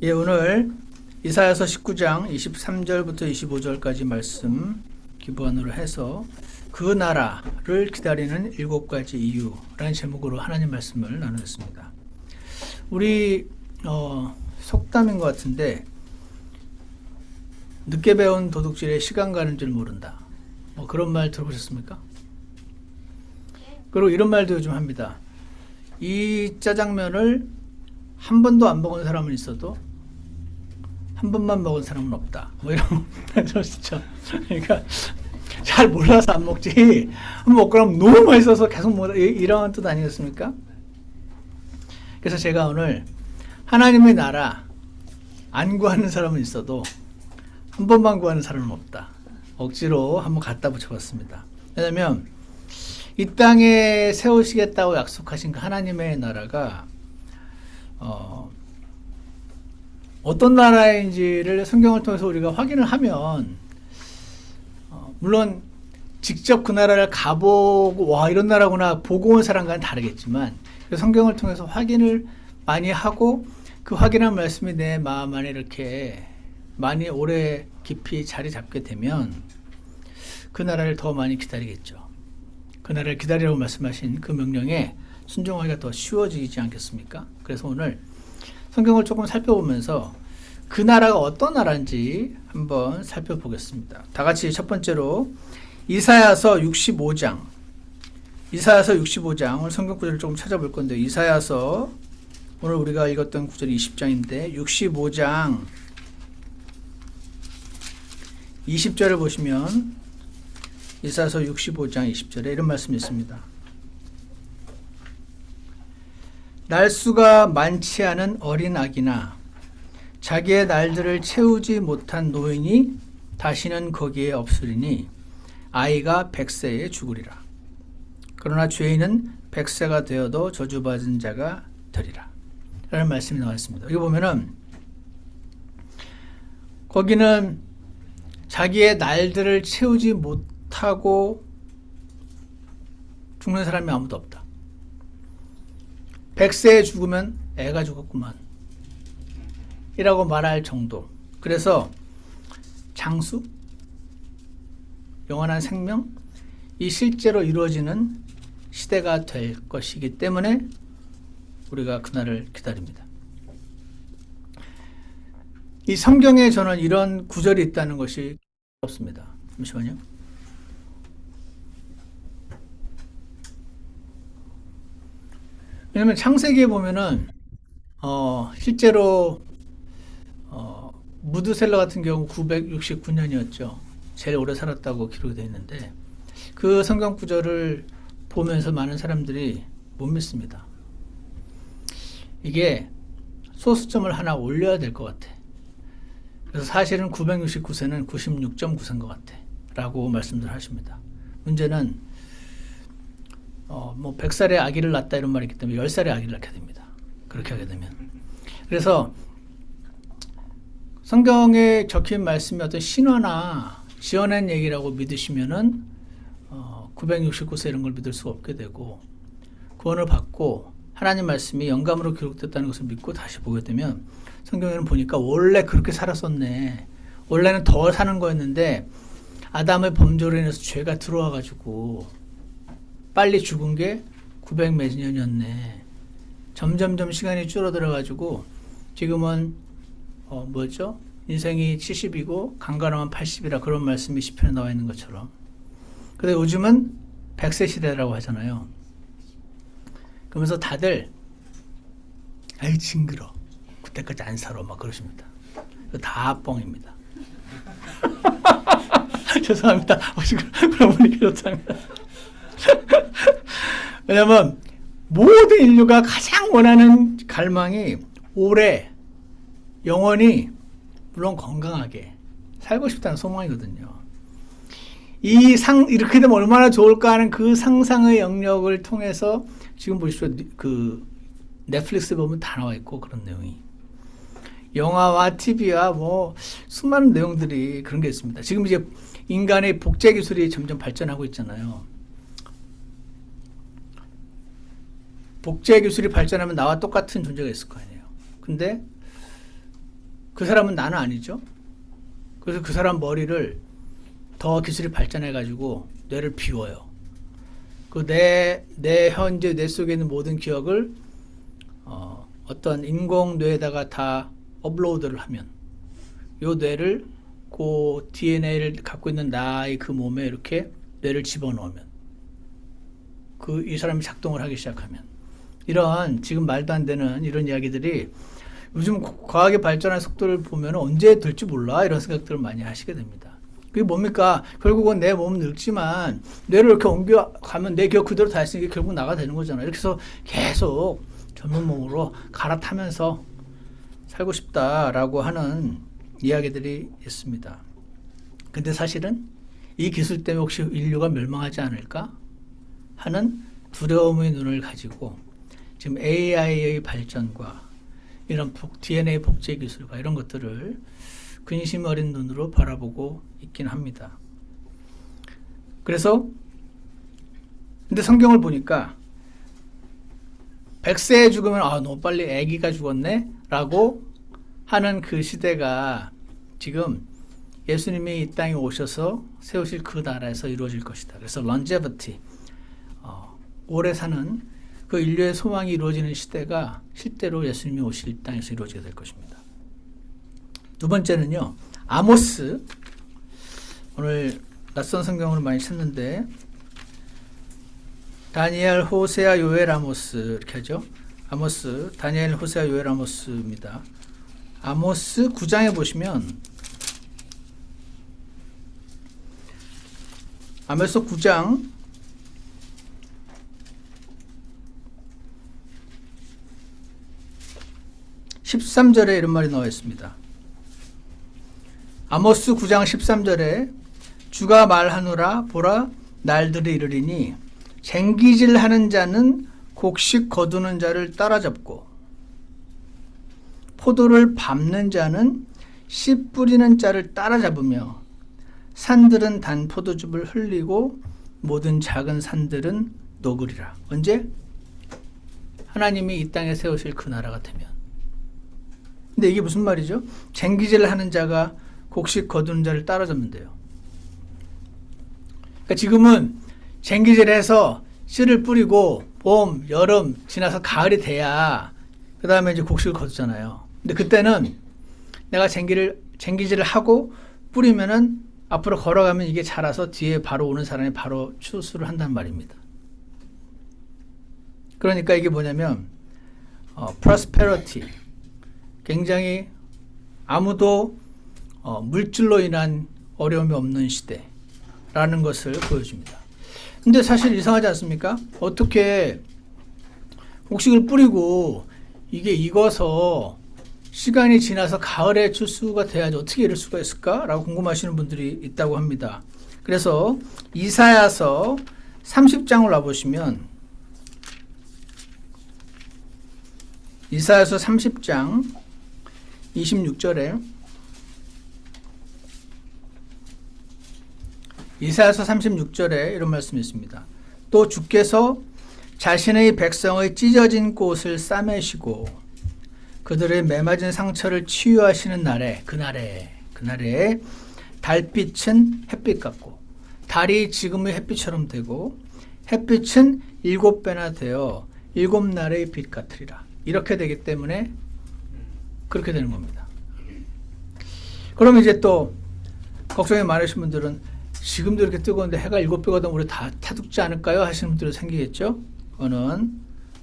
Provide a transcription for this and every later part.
예, 오늘 이사야서 19장 23절부터 25절까지 말씀 기본으로 해서 그 나라를 기다리는 7가지 이유라는 제목으로 하나님 말씀을 나누겠습니다. 우리 속담인 것 같은데 늦게 배운 도둑질에 시간 가는 줄 모른다. 그런 말 들어보셨습니까? 그리고 이런 말도 요즘 합니다. 이 짜장면을 한 번도 안 먹은 사람은 있어도 한 번만 먹은 사람은 없다. 이런 말 들었죠. 그러니까 잘 몰라서 안 먹지. 한번 먹고 나면 너무 맛있어서 계속 먹다. 이런 뜻 아니겠습니까? 그래서 제가 오늘 하나님의 나라 안 구하는 사람은 있어도 한 번만 구하는 사람은 없다. 억지로 한번 갖다 붙여봤습니다. 왜냐하면 이 땅에 세우시겠다고 약속하신 그 하나님의 나라가 어떤 나라인지를 성경을 통해서 우리가 확인을 하면 물론 직접 그 나라를 가보고 와 이런 나라구나 보고 온 사람과는 다르겠지만 성경을 통해서 확인을 많이 하고 그 확인한 말씀이 내 마음 안에 이렇게 많이 오래 깊이 자리 잡게 되면 그 나라를 더 많이 기다리겠죠. 그 나라를 기다리라고 말씀하신 그 명령에 순종하기가 더 쉬워지지 않겠습니까? 그래서 오늘 성경을 조금 살펴보면서 그 나라가 어떤 나라인지 한번 살펴보겠습니다. 다 같이 첫 번째로 이사야서 65장 오늘 성경 구절을 조금 찾아볼 건데 이사야서 오늘 우리가 읽었던 구절이 20장인데 65장 20절을 보시면 이사야서 65장 20절에 이런 말씀이 있습니다. 날수가 많지 않은 어린 아기나 자기의 날들을 채우지 못한 노인이 다시는 거기에 없으리니 아이가 100세에 죽으리라. 그러나 죄인은 100세가 되어도 저주받은 자가 되리라. 라는 말씀이 나와 있습니다. 여기 보면은 거기는 자기의 날들을 채우지 못하고 죽는 사람이 아무도 없다. 100세에 죽으면 애가 죽었구만 이라고 말할 정도. 그래서 장수, 영원한 생명, 이 실제로 이루어지는 시대가 될 것이기 때문에 우리가 그날을 기다립니다. 이 성경에 저는 이런 구절이 있다는 것이 없습니다. 잠시만요. 왜냐면 창세기에 보면은 실제로 무드셀러 같은 경우 969년이었죠. 제일 오래 살았다고 기록이 되어 있는데 그 성경 구절을 보면서 많은 사람들이 못 믿습니다. 이게 소수점을 하나 올려야 될 것 같아. 그래서 사실은 969세는 96.9세인 것 같아 라고 말씀들 하십니다. 문제는 100살의 아기를 낳았다 이런 말이 있기 때문에 10살의 아기를 낳게 됩니다. 그렇게 하게 되면. 그래서 성경에 적힌 말씀이 어떤 신화나 지어낸 얘기라고 믿으시면은 969세 이런 걸 믿을 수가 없게 되고 구원을 받고 하나님 말씀이 영감으로 기록됐다는 것을 믿고 다시 보게 되면 성경에는 보니까 원래 그렇게 살았었네. 원래는 더 사는 거였는데 아담의 범죄로 인해서 죄가 들어와 가지고 빨리 죽은 게 900 몇 년이었네. 점점점 시간이 줄어들어 가지고 지금은 인생이 70이고 강건하면 80이라 그런 말씀이 시편에 나와 있는 것처럼. 근데 요즘은 100세 시대라고 하잖아요. 그러면서 다들 아이 징그러. 그때까지 안 살아 막 그러십니다. 다 뻥입니다. 죄송합니다. 그런 분이 그렇답니다. 왜냐면 모든 인류가 가장 원하는 갈망이 오래 영원히 물론 건강하게 살고 싶다는 소망이거든요. 이렇게 되면 얼마나 좋을까 하는 그 상상의 영역을 통해서 지금 보십시오. 그 넷플릭스 보면 다 나와 있고 그런 내용이. 영화와 TV와 수많은 내용들이 그런 게 있습니다. 지금 이제 인간의 복제 기술이 점점 발전하고 있잖아요. 복제 기술이 발전하면 나와 똑같은 존재가 있을 거 아니에요. 근데 그 사람은 나는 아니죠. 그래서 그 사람 머리를 더 기술이 발전해가지고 뇌를 비워요. 내 현재 뇌 속에 있는 모든 기억을 어떤 인공 뇌에다가 다 업로드를 하면 요 뇌를 그 DNA를 갖고 있는 나의 그 몸에 이렇게 뇌를 집어넣으면 이 사람이 작동을 하기 시작하면 이런 지금 말도 안 되는 이런 이야기들이 요즘 과학의 발전의 속도를 보면 언제 될지 몰라 이런 생각들을 많이 하시게 됩니다. 그게 뭡니까? 결국은 내 몸은 늙지만 뇌를 이렇게 옮겨가면 내 기억 그대로 다 있으니까 결국 나가 되는 거잖아요. 이렇게 해서 계속 젊은 몸으로 갈아타면서 살고 싶다라고 하는 이야기들이 있습니다. 근데 사실은 이 기술 때문에 혹시 인류가 멸망하지 않을까 하는 두려움의 눈을 가지고 지금 AI의 발전과 이런 DNA 복제 기술과 이런 것들을 근심 어린 눈으로 바라보고 있긴 합니다. 그래서 근데 성경을 보니까 100세에 죽으면 너무 빨리 아기가 죽었네 라고 하는 그 시대가 지금 예수님이 이 땅에 오셔서 세우실 그 나라에서 이루어질 것이다. 그래서 longevity, 오래 사는 그 인류의 소망이 이루어지는 시대가 실제로 예수님이 오실 이 땅에서 이루어지게 될 것입니다. 두 번째는요, 아모스. 오늘 낯선 성경으로 많이 찾는데 다니엘, 호세아, 요엘, 아모스 이렇게 하죠. 아모스, 다니엘, 호세아, 요엘, 아모스입니다. 아모스 9장에 보시면 아모스 9장 13절에 이런 말이 나와 있습니다. 아모스 9장 13절에 주가 말하노라 보라 날들이 이르리니 쟁기질하는 자는 곡식 거두는 자를 따라잡고 포도를 밟는 자는 씨 뿌리는 자를 따라잡으며 산들은 단 포도즙을 흘리고 모든 작은 산들은 녹으리라. 언제? 하나님이 이 땅에 세우실 그 나라가 되면. 근데 이게 무슨 말이죠? 쟁기질을 하는 자가 곡식 거두는 자를 따라잡는데요. 그러니까 지금은 쟁기질해서 씨를 뿌리고 봄, 여름 지나서 가을이 돼야 그 다음에 이제 곡식을 거두잖아요. 근데 그때는 내가 쟁기질을 하고 뿌리면은 앞으로 걸어가면 이게 자라서 뒤에 바로 오는 사람이 바로 추수를 한단 말입니다. 그러니까 이게 뭐냐면 prosperity, 굉장히 아무도 물질로 인한 어려움이 없는 시대라는 것을 보여줍니다. 근데 사실 이상하지 않습니까? 어떻게 곡식을 뿌리고 이게 익어서 시간이 지나서 가을에 추수가 돼야지 어떻게 이럴 수가 있을까? 라고 궁금하시는 분들이 있다고 합니다. 그래서 이사야서 30장을 놔보시면 이사야서 30장 26절에 이사야서 36절에 이런 말씀이 있습니다. 또 주께서 자신의 백성의 찢어진 꽃을 싸매시고 그들의 매맞은 상처를 치유하시는 날에 그날에 달빛은 햇빛 같고 달이 지금의 햇빛처럼 되고 햇빛은 7배나 되어 7날의 빛 같으리라. 이렇게 되기 때문에 그렇게 되는 겁니다. 그럼 이제 또 걱정이 많으신 분들은 지금도 이렇게 뜨거운데 해가 7배가 되면 우리 다 타죽지 않을까요? 하시는 분들이 생기겠죠? 그거는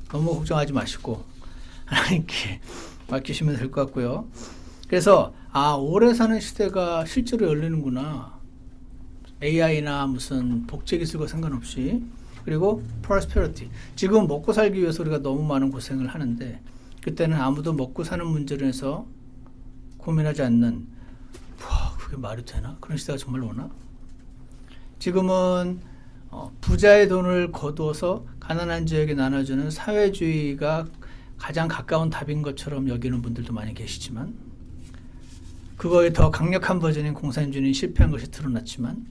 너무 걱정하지 마시고 하나님께 맡기시면 될 것 같고요. 그래서 오래 사는 시대가 실제로 열리는구나. AI나 무슨 복제 기술과 상관없이. 그리고 prosperity. 지금 먹고 살기 위해서 우리가 너무 많은 고생을 하는데 그때는 아무도 먹고 사는 문제로 해서 고민하지 않는 그게 말이 되나? 그런 시대가 정말 오나? 지금은 부자의 돈을 거두어서 가난한 지역에 나눠주는 사회주의가 가장 가까운 답인 것처럼 여기는 분들도 많이 계시지만 그거에 더 강력한 버전인 공산주의는 실패한 것이 드러났지만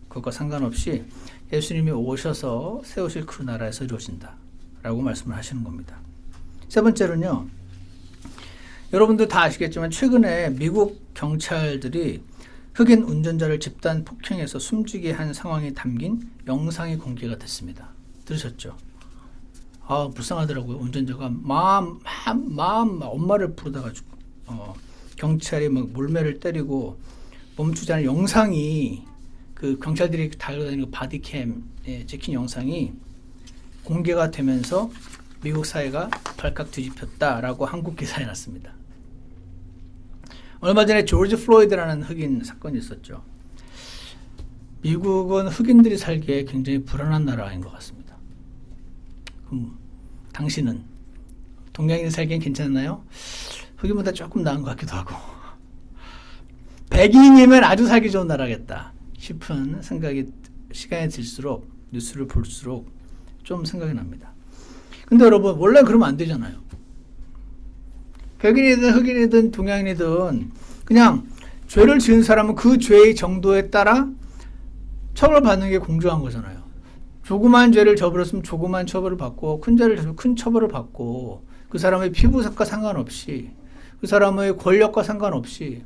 그것과 상관없이 예수님이 오셔서 세우실 그 나라에서 이루어진다 라고 말씀을 하시는 겁니다. 세 번째로는요, 여러분들 다 아시겠지만 최근에 미국 경찰들이 흑인 운전자를 집단 폭행해서 숨지게 한 상황이 담긴 영상이 공개가 됐습니다. 들으셨죠? 아, 불쌍하더라고요. 운전자가 마음 엄마를 부르다가 경찰이 막 몰매를 때리고 멈추지 않은 영상이 그 경찰들이 달려다니는 바디캠에 찍힌 영상이 공개가 되면서 미국 사회가 발칵 뒤집혔다라고 한국 기사에 났습니다. 얼마 전에 조지 플로이드라는 흑인 사건이 있었죠. 미국은 흑인들이 살기에 굉장히 불안한 나라인 것 같습니다. 그럼 당신은 동양인이 살기엔 괜찮나요? 흑인보다 조금 나은 것 같기도 하고 백인이면 아주 살기 좋은 나라겠다 싶은 생각이 시간이 들수록 뉴스를 볼수록 좀 생각이 납니다. 근데 여러분 원래 그러면 안 되잖아요. 백인이든 흑인이든 동양인이든 그냥 죄를 지은 사람은 그 죄의 정도에 따라 처벌받는 게 공정한 거잖아요. 조그만 죄를 저질렀으면 조그만 처벌을 받고 큰 죄를 저질렀으면 큰 처벌을 받고 그 사람의 피부색과 상관없이 그 사람의 권력과 상관없이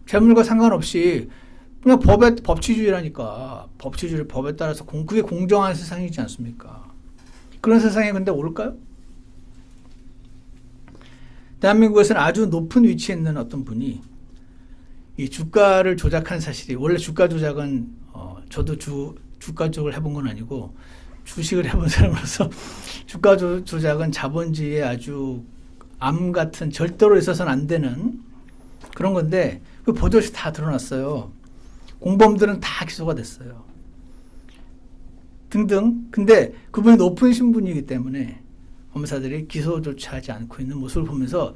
재물과 상관없이 그냥 법치주의라니까 법치주의 법에 따라서 그게 공정한 세상이지 않습니까? 그런 세상에 근데 올까요? 대한민국에서는 아주 높은 위치에 있는 어떤 분이 이 주가를 조작한 사실이 원래 주가 조작은 저도 주가 조작을 해본 건 아니고 주식을 해본 사람으로서 주가 조작은 자본주의의 아주 암 같은 절대로 있어서는 안 되는 그런 건데 그 버젓이 다 드러났어요. 공범들은 다 기소가 됐어요. 등등. 근데 그분이 높은 신분이기 때문에 검사들이 기소조차 하지 않고 있는 모습을 보면서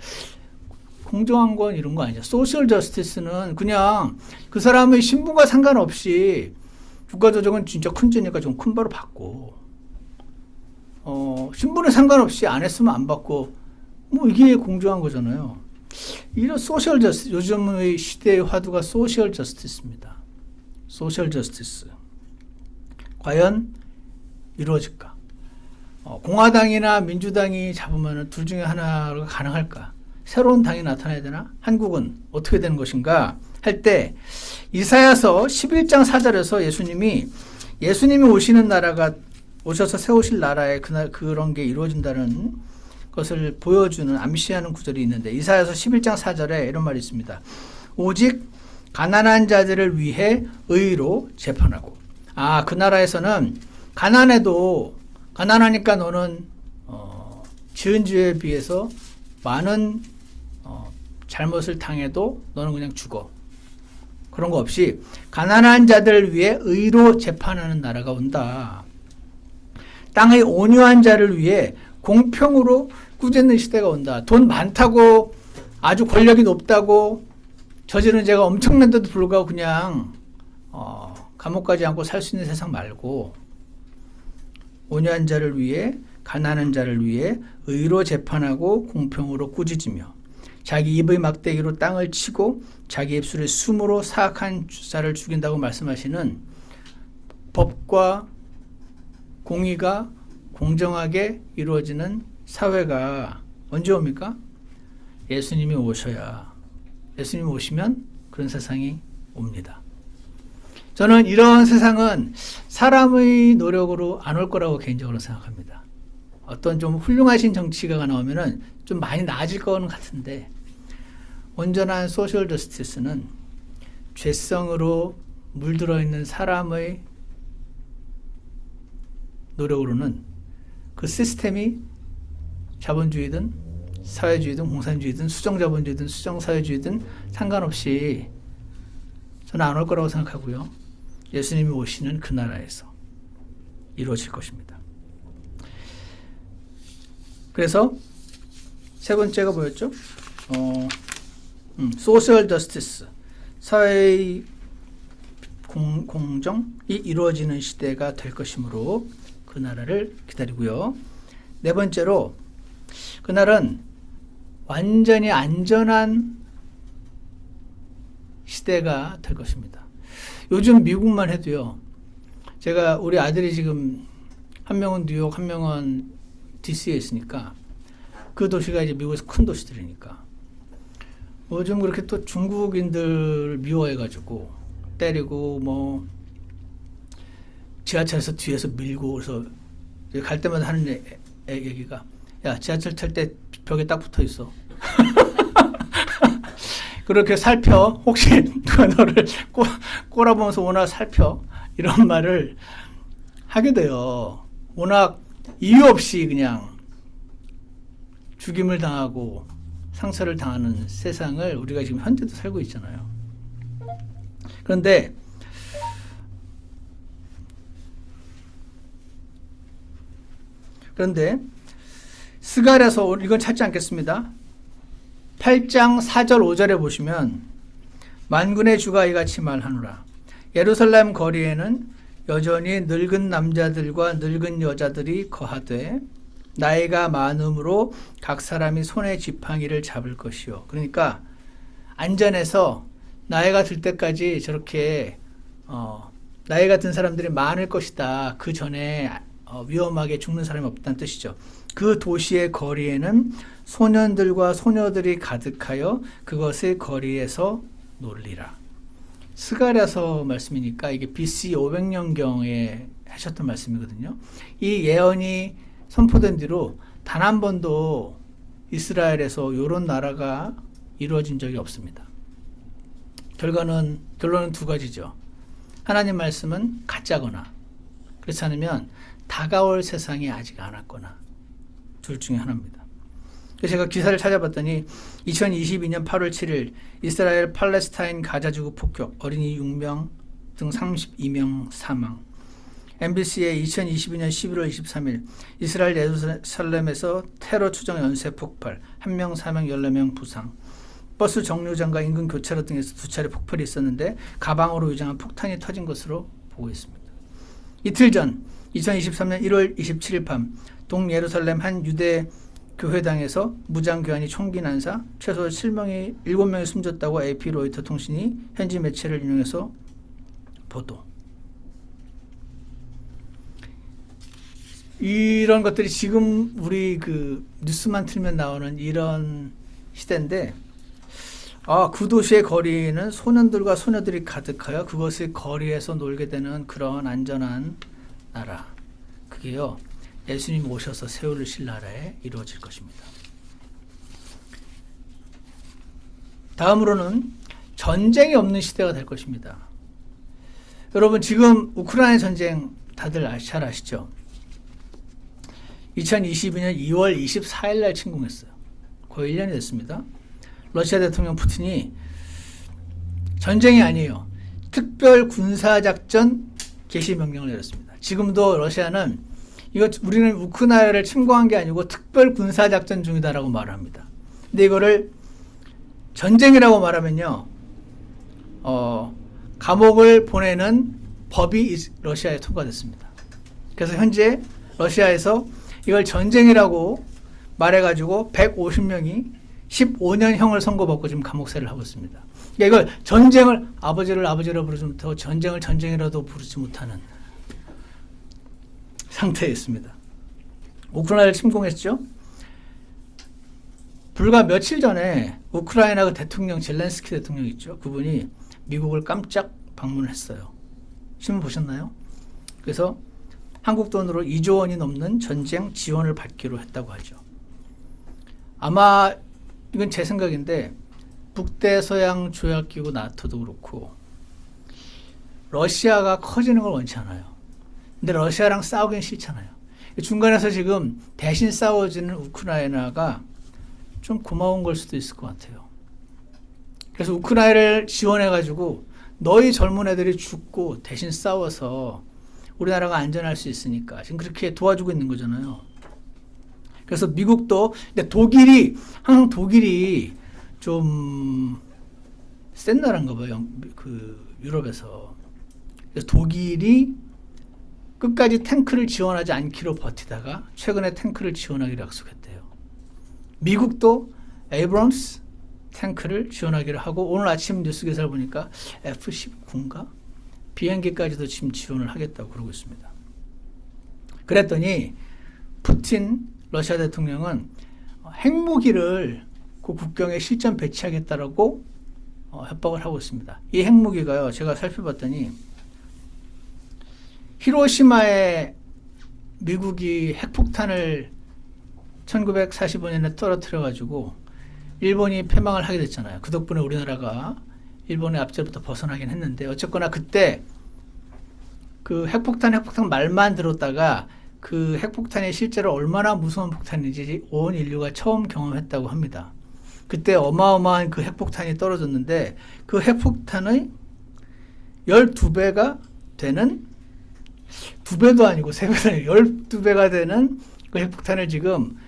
공정한 건 이런 거 아니죠. 소셜 저스티스는 그냥 그 사람의 신분과 상관없이 주가 조작은 진짜 큰 죄니까 좀 큰 벌을 받고 신분에 상관없이 안 했으면 안 받고 뭐 이게 공정한 거잖아요. 이런 소셜 저스티스 요즘의 시대의 화두가 소셜 저스티스입니다. 소셜 저스티스 과연 이루어질까? 공화당이나 민주당이 잡으면 둘 중에 하나가 가능할까? 새로운 당이 나타나야 되나? 한국은 어떻게 되는 것인가? 할 때 이사야서 11장 4절에서 예수님이 오시는 나라가 오셔서 세우실 나라에 그런 게 이루어진다는 것을 보여주는 암시하는 구절이 있는데 이사야서 11장 4절에 이런 말이 있습니다. 오직 가난한 자들을 위해 의로 재판하고 그 나라에서는 가난하니까 너는 지은 죄에 비해서 많은 잘못을 당해도 너는 그냥 죽어. 그런 거 없이 가난한 자들을 위해 의로 재판하는 나라가 온다. 땅의 온유한 자를 위해 공평으로 꾸짖는 시대가 온다. 돈 많다고 아주 권력이 높다고 저지른 죄가 엄청난데도 불구하고 그냥 감옥 가지 않고 살 수 있는 세상 말고 온유한 자를 위해 가난한 자를 위해 의로 재판하고 공평으로 꾸짖으며 자기 입의 막대기로 땅을 치고 자기 입술에 숨으로 사악한 자를 죽인다고 말씀하시는 법과 공의가 공정하게 이루어지는 사회가 언제 옵니까? 예수님이 오셔야 예수님이 오시면 그런 세상이 옵니다. 저는 이런 세상은 사람의 노력으로 안 올 거라고 개인적으로 생각합니다. 어떤 좀 훌륭하신 정치가가 나오면은 좀 많이 나아질 거는 같은데 온전한 소셜 저스티스는 죄성으로 물들어 있는 사람의 노력으로는 그 시스템이 자본주의든 사회주의든 공산주의든 수정자본주의든 수정사회주의든 상관없이 저는 안 올 거라고 생각하고요. 예수님이 오시는 그 나라에서 이루어질 것입니다. 그래서 세 번째가 뭐였죠? 소셜 저스티스, 사회의 공정이 이루어지는 시대가 될 것이므로 그 나라를 기다리고요. 네 번째로 그날은 완전히 안전한 시대가 될 것입니다. 요즘 미국만 해도요. 제가 우리 아들이 지금 한 명은 뉴욕, 한 명은 DC에 있으니까 그 도시가 이제 미국에서 큰 도시들이니까 요즘 그렇게 또 중국인들 미워해가지고 때리고 뭐 지하철에서 뒤에서 밀고 그래서 갈 때마다 하는 얘기가 야 지하철 탈 때 벽에 딱 붙어 있어. 그렇게 살펴 혹시 누가 너를 꼬라보면서 오나 살펴 이런 말을 하게 돼요. 워낙 이유 없이 그냥 죽임을 당하고 상처를 당하는 세상을 우리가 지금 현재도 살고 있잖아요. 그런데 스가랴서 이건 찾지 않겠습니다. 8장 4절 5절에 보시면 만군의 주가 이같이 말하노라. 예루살렘 거리에는 여전히 늙은 남자들과 늙은 여자들이 거하되 나이가 많음으로 각 사람이 손에 지팡이를 잡을 것이요. 그러니까 안전해서 나이가 들 때까지 저렇게 나이가 든 사람들이 많을 것이다. 그 전에 위험하게 죽는 사람이 없다는 뜻이죠. 그 도시의 거리에는 소년들과 소녀들이 가득하여 그것의 거리에서 놀리라. 스가랴서 말씀이니까 이게 BC 500년경에 하셨던 말씀이거든요. 이 예언이 선포된 뒤로 단 한 번도 이스라엘에서 이런 나라가 이루어진 적이 없습니다. 결론은 두 가지죠. 하나님 말씀은 가짜거나 그렇지 않으면 다가올 세상이 아직 안 왔거나 둘 중에 하나입니다. 그래서 제가 기사를 찾아봤더니 2022년 8월 7일 이스라엘 팔레스타인 가자지구 폭격 어린이 6명 등 32명 사망. MBC의 2022년 11월 23일 이스라엘 예루살렘에서 테러 추정 연쇄 폭발 1명 사망 14명 부상. 버스 정류장과 인근 교차로 등에서 2차례 폭발이 있었는데 가방으로 위장한 폭탄이 터진 것으로 보고 있습니다. 이틀 전 2023년 1월 27일 밤 동예루살렘 한 유대 교회당에서 무장교환이 총기 난사 최소 7명이 숨졌다고 AP 로이터 통신이 현지 매체를 인용해서 보도. 이런 것들이 지금 우리 그 뉴스만 틀면 나오는 이런 시대인데 그 도시의 거리는 소년들과 소녀들이 가득하여 그것의 거리에서 놀게 되는 그런 안전한 나라. 그게요. 예수님 오셔서 세우실 나라에 이루어질 것입니다. 다음으로는 전쟁이 없는 시대가 될 것입니다. 여러분 지금 우크라이나 전쟁 다들 잘 아시죠? 2022년 2월 24일 날 침공했어요. 거의 1년이 됐습니다. 러시아 대통령 푸틴이 전쟁이 아니에요. 특별 군사작전 개시 명령을 내렸습니다. 지금도 러시아는 우리는 우크라이나를 침공한 게 아니고 특별 군사작전 중이다라고 말을 합니다. 근데 이거를 전쟁이라고 말하면요, 감옥을 보내는 법이 러시아에 통과됐습니다. 그래서 현재 러시아에서 이걸 전쟁이라고 말해가지고 150명이 15년형을 선고받고 지금 감옥살이를 하고 있습니다. 그러니까 이걸 전쟁을 아버지로 부르지 못하고 전쟁을 전쟁이라도 부르지 못하는 상태에 있습니다. 우크라이나를 침공했죠. 불과 며칠 전에 우크라이나 그 대통령 젤렌스키 대통령 있죠. 그분이 미국을 깜짝 방문했어요. 신문 보셨나요? 그래서 한국 돈으로 2조 원이 넘는 전쟁 지원을 받기로 했다고 하죠. 아마 이건 제 생각인데 북대서양 조약기구 나토도 그렇고 러시아가 커지는 걸 원치 않아요. 근데 러시아랑 싸우긴 싫잖아요. 중간에서 지금 대신 싸워지는 우크라이나가 좀 고마운 걸 수도 있을 것 같아요. 그래서 우크라이나를 지원해가지고 너희 젊은 애들이 죽고 대신 싸워서 우리나라가 안전할 수 있으니까 지금 그렇게 도와주고 있는 거잖아요. 그래서 미국도, 근데 항상 독일이 좀 센 나라인가 봐요. 그 유럽에서. 그래서 독일이 끝까지 탱크를 지원하지 않기로 버티다가 최근에 탱크를 지원하기로 약속했대요. 미국도 에이브럼스 탱크를 지원하기로 하고 오늘 아침 뉴스 기사를 보니까 F-19인가? 비행기까지도 지금 지원을 하겠다고 그러고 있습니다. 그랬더니 푸틴 러시아 대통령은 핵무기를 그 국경에 실전 배치하겠다라고 협박을 하고 있습니다. 이 핵무기가요, 제가 살펴봤더니 히로시마에 미국이 핵폭탄을 1945년에 떨어뜨려가지고 일본이 패망을 하게 됐잖아요. 그 덕분에 우리나라가 일본의 압제로부터 벗어나긴 했는데, 어쨌거나 그때 그 핵폭탄 말만 들었다가 그 핵폭탄이 실제로 얼마나 무서운 폭탄인지 온 인류가 처음 경험했다고 합니다. 그때 어마어마한 그 핵폭탄이 떨어졌는데, 그 핵폭탄의 12배가 되는, 2배도 아니고 3배도 아니고 12배가 되는 그 핵폭탄을 지금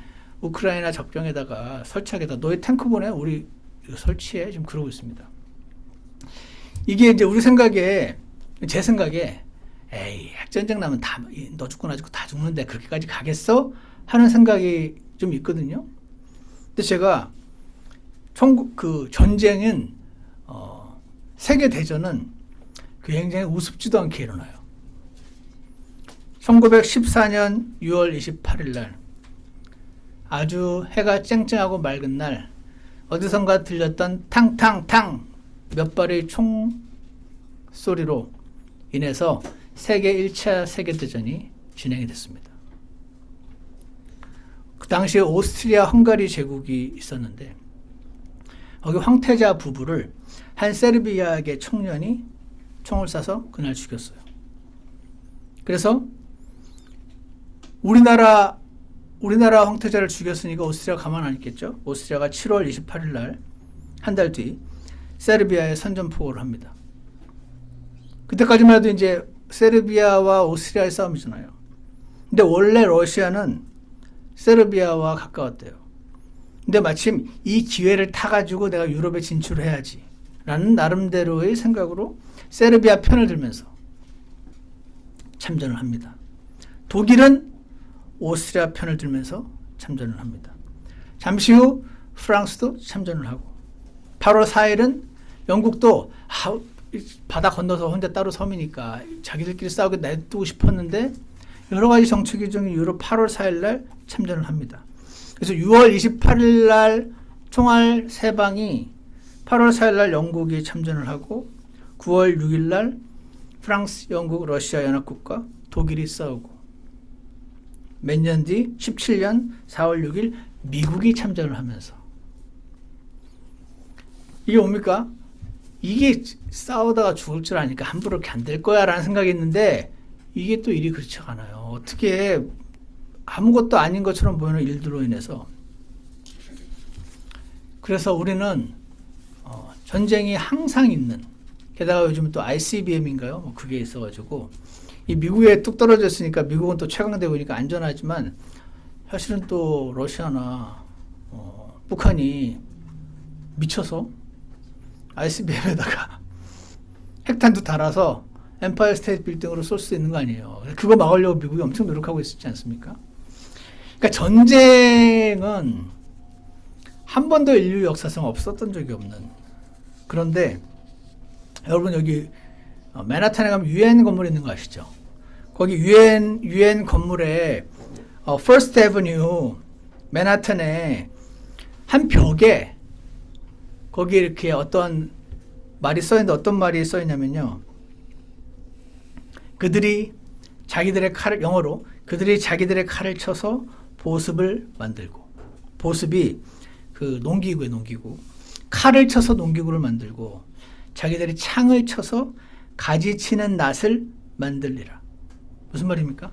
우크라이나 접경에다가 설치하겠다. 너희 탱크 보내? 우리 설치해? 지금 그러고 있습니다. 이게 이제 우리 생각에, 제 생각에, 에이, 핵전쟁 나면 너 죽고 나 죽고 다 죽는데 그렇게까지 가겠어? 하는 생각이 좀 있거든요. 근데 제가 그 전쟁은, 세계대전은 굉장히 우습지도 않게 일어나요. 1914년 6월 28일 날, 아주 해가 쨍쨍하고 맑은 날, 어디선가 들렸던 탕탕탕 몇 발의 총 소리로 인해서 세계 1차 세계대전이 진행이 됐습니다. 그 당시에 오스트리아 헝가리 제국이 있었는데, 거기 황태자 부부를 한 세르비아계 청년이 총을 쏴서 그날 죽였어요. 그래서 우리나라 황태자를 죽였으니까 오스트리아가 가만 안 있겠죠. 오스트리아가 7월 28일 날, 한 달 뒤 세르비아에 선전포고를 합니다. 그때까지만 해도 이제 세르비아와 오스트리아의 싸움이잖아요. 근데 원래 러시아는 세르비아와 가까웠대요. 근데 마침 이 기회를 타가지고 내가 유럽에 진출해야지 라는 나름대로의 생각으로 세르비아 편을 들면서 참전을 합니다. 독일은 오스트리아 편을 들면서 참전을 합니다. 잠시 후 프랑스도 참전을 하고, 8월 4일은 영국도 바다 건너서 혼자 따로 섬이니까 자기들끼리 싸우게 냅두고 싶었는데 여러 가지 정책이 중 이유로 8월 4일 날 참전을 합니다. 그래서 6월 28일 날 총알 3방이 8월 4일 날 영국이 참전을 하고, 9월 6일 날 프랑스, 영국, 러시아 연합국과 독일이 싸우고, 몇 년 뒤 17년 4월 6일 미국이 참전을 하면서, 이게 뭡니까? 이게 싸우다가 죽을 줄 아니까 함부로 이렇게 안 될 거야 라는 생각이 있는데, 이게 또 일이 그렇지 않아요. 어떻게 아무것도 아닌 것처럼 보이는 일들로 인해서. 그래서 우리는 전쟁이 항상 있는, 게다가 요즘 또 ICBM인가요? 뭐 그게 있어가지고 이 미국에 뚝 떨어졌으니까 미국은 또 최강되고 있으니까 안전하지만, 사실은 또 러시아나 북한이 미쳐서 ICBM에다가 핵탄두 달아서 엠파이어 스테이트 빌딩으로 쏠 수 있는 거 아니에요. 그거 막으려고 미국이 엄청 노력하고 있었지 않습니까? 그러니까 전쟁은 한 번도 인류 역사상 없었던 적이 없는. 그런데 여러분, 여기 맨하탄에 가면 유엔 건물 있는 거 아시죠? 거기 유엔 건물에 퍼스트 애버뉴 맨하탄에 한 벽에 거기 이렇게 어떤 말이 써있는데, 어떤 말이 써있냐면요, 그들이 자기들의 칼을, 영어로 그들이 자기들의 칼을 쳐서 보습을 만들고, 보습이 그 농기구에 농기구, 칼을 쳐서 농기구를 만들고, 자기들이 창을 쳐서 가지치는 낫을 만들리라. 무슨 말입니까?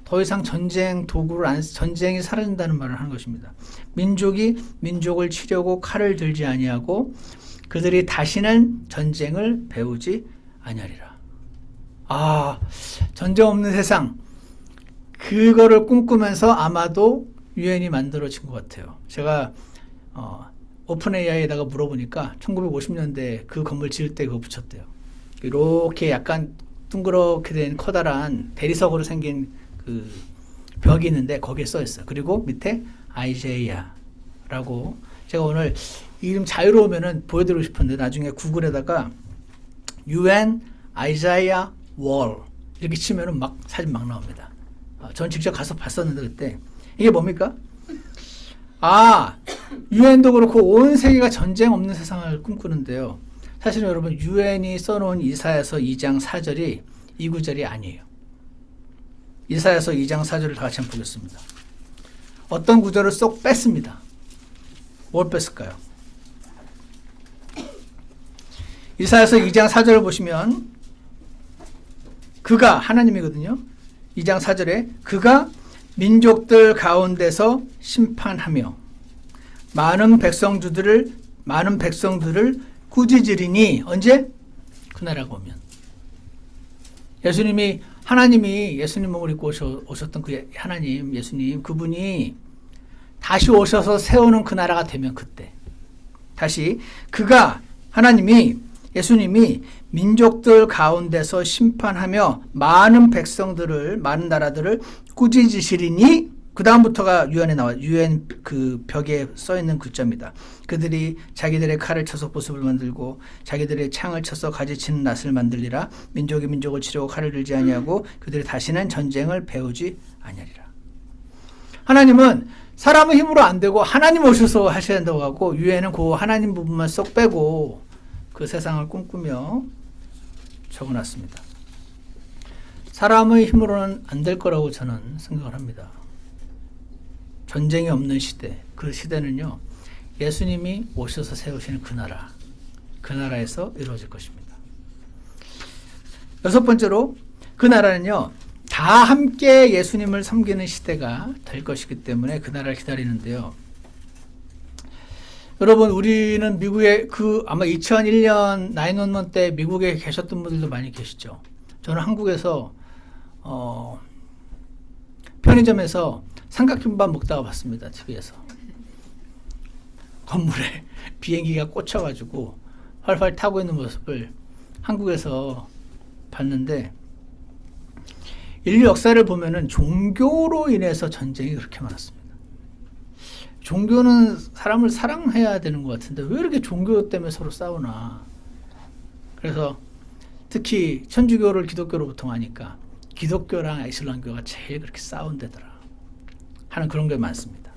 더 이상 전쟁 도구를 전쟁이 사라진다는 말을 하는 것입니다. 민족이 민족을 치려고 칼을 들지 아니하고 그들이 다시는 전쟁을 배우지 아니하리라. 전쟁 없는 세상, 그거를 꿈꾸면서 아마도 유엔이 만들어진 것 같아요. 제가 오픈 AI에다가 물어보니까 1950년대 그 건물 지을 때 그거 붙였대요. 이렇게 약간 둥그렇게 된 커다란 대리석으로 생긴 그 벽이 있는데 거기에 써 있어요. 그리고 밑에 아이제이아라고, 제가 오늘 이름 자유로우면은 보여드리고 싶은데 나중에 구글에다가 UN 아이제이아 월 이렇게 치면은 막 사진 막 나옵니다. 전 직접 가서 봤었는데 그때 이게 뭡니까? 유엔도 그렇고 온 세계가 전쟁 없는 세상을 꿈꾸는데요. 사실은 여러분 유엔이 써놓은 이사야서 2장 4절이 이 구절이 아니에요. 이사야서 2장 4절을 다 같이 한번 보겠습니다. 어떤 구절을 쏙 뺐습니다. 뭘 뺐을까요? 이사야서 2장 4절을 보시면 그가 하나님이거든요. 2장 4절에 그가 민족들 가운데서 심판하며 많은 백성들을 꾸짖으리니 언제? 그날하고 오면. 하나님이 예수님 몸을 입고 오셨던 그 하나님, 예수님, 그분이 다시 오셔서 세우는 그 나라가 되면 그때. 다시, 예수님이 민족들 가운데서 심판하며 많은 나라들을 꾸짖으시리니, 그 다음부터가 유엔 그 벽에 써 있는 글자입니다. 그들이 자기들의 칼을 쳐서 보습을 만들고 자기들의 창을 쳐서 가지치는 낫을 만들리라. 민족이 민족을 치려고 칼을 들지 아니하고 그들이 다시는 전쟁을 배우지 아니하리라. 하나님은 사람의 힘으로 안 되고 하나님 오셔서 하셔야 된다고 하고, 유엔은 그 하나님 부분만 쏙 빼고 그 세상을 꿈꾸며 적어놨습니다. 사람의 힘으로는 안 될 거라고 저는 생각을 합니다. 전쟁이 없는 시대, 그 시대는요, 예수님이 오셔서 세우시는 그 나라에서 이루어질 것입니다. 여섯 번째로, 그 나라는요, 다 함께 예수님을 섬기는 시대가 될 것이기 때문에 그 나라를 기다리는데요. 여러분, 우리는 미국에 아마 2001년 9/11 때 미국에 계셨던 분들도 많이 계시죠. 저는 한국에서 편의점에서 삼각김밥 먹다가 봤습니다. TV에서. 건물에 비행기가 꽂혀가지고 활활 타고 있는 모습을 한국에서 봤는데, 인류 역사를 보면은 종교로 인해서 전쟁이 그렇게 많았습니다. 종교는 사람을 사랑해야 되는 것 같은데 왜 이렇게 종교 때문에 서로 싸우나. 그래서 특히 천주교를 기독교로 보통 하니까 기독교랑 이슬람교가 제일 그렇게 싸운다더라 하는 그런 게 많습니다.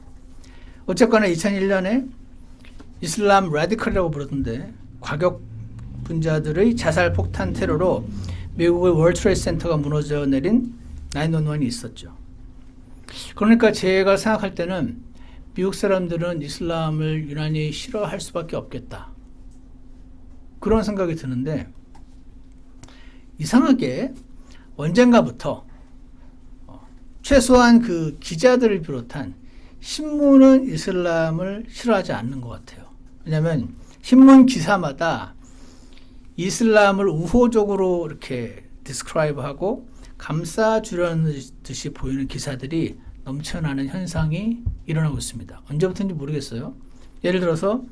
어쨌거나 2001년에 이슬람 라디컬이라고 부르던데, 과격 분자들의 자살 폭탄 테러로 미국의 월드 트레이드 센터가 무너져 내린 9/11이 있었죠. 그러니까 제가 생각할 때는 미국 사람들은 이슬람을 유난히 싫어할 수밖에 없겠다, 그런 생각이 드는데, 이상하게 언젠가부터 최소한 그 기자들을 비롯한 신문은 이슬람을 싫어하지 않는 것 같아요. 왜냐하면 신문 기사마다 이슬람을 우호적으로 이렇게 디스크라이브하고 감싸주려는 듯이 보이는 기사들이 넘쳐나는 현상이 일어나고 있습니다. 언제부터인지 모르겠어요. 예를 들어서